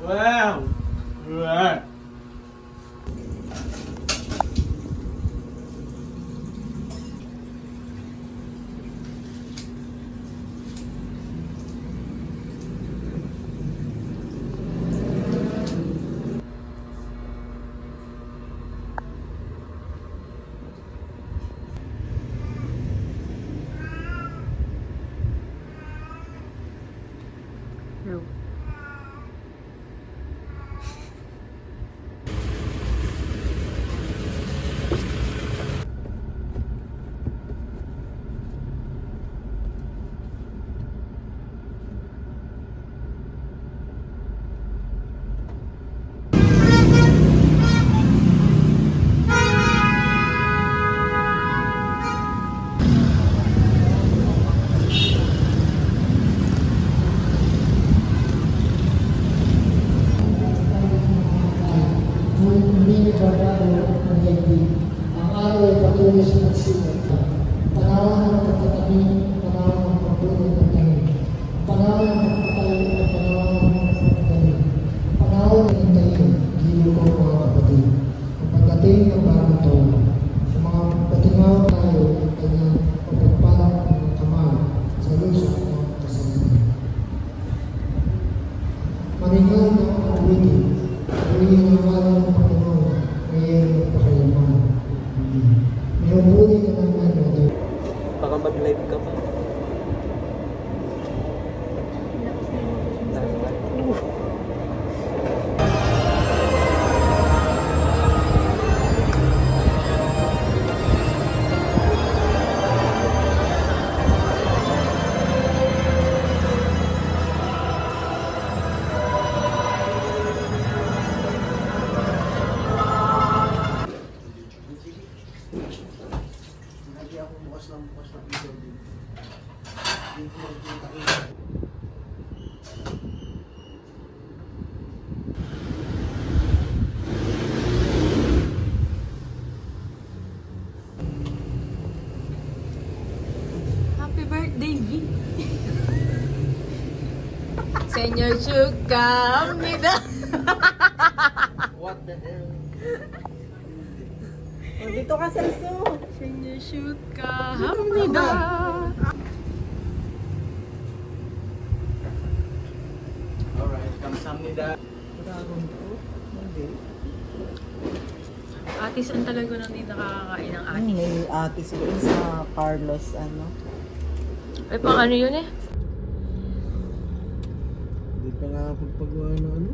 Wow! Wow! No. Ang araw ay patuloy sa pagsikat. Panahon ng pagtatanim, panahon ng pagpuno ng tanim. Panahon ng pagpatayo at panahon ng pagtatanim. Panahon ng hintayin, hilo ko mga kapatid. Ang pagdating ng bagong taon, sa mga patingaw tayo ang kanyang pagpagpalang ng kamay sa lusok ng kasalanan. Maningaw ng awitin, awitin ang araw ng Panginoon, ngayon magpakailaman. May hubuli ka naman ito. Baka mag-live ka pa. Happy birthday, V! Senyor Chukamnida! What the hell? Dito ka, Celso. Senyor Chukamnida! Alright, kamsamnida. Dragon fruit. Hindi. Atis ang talaga nang hindi nakakakain ng atis. May atis doon sa Carlos, ano. Ay, pang ano yun eh? Hindi pa nga pagpagawa ng ano.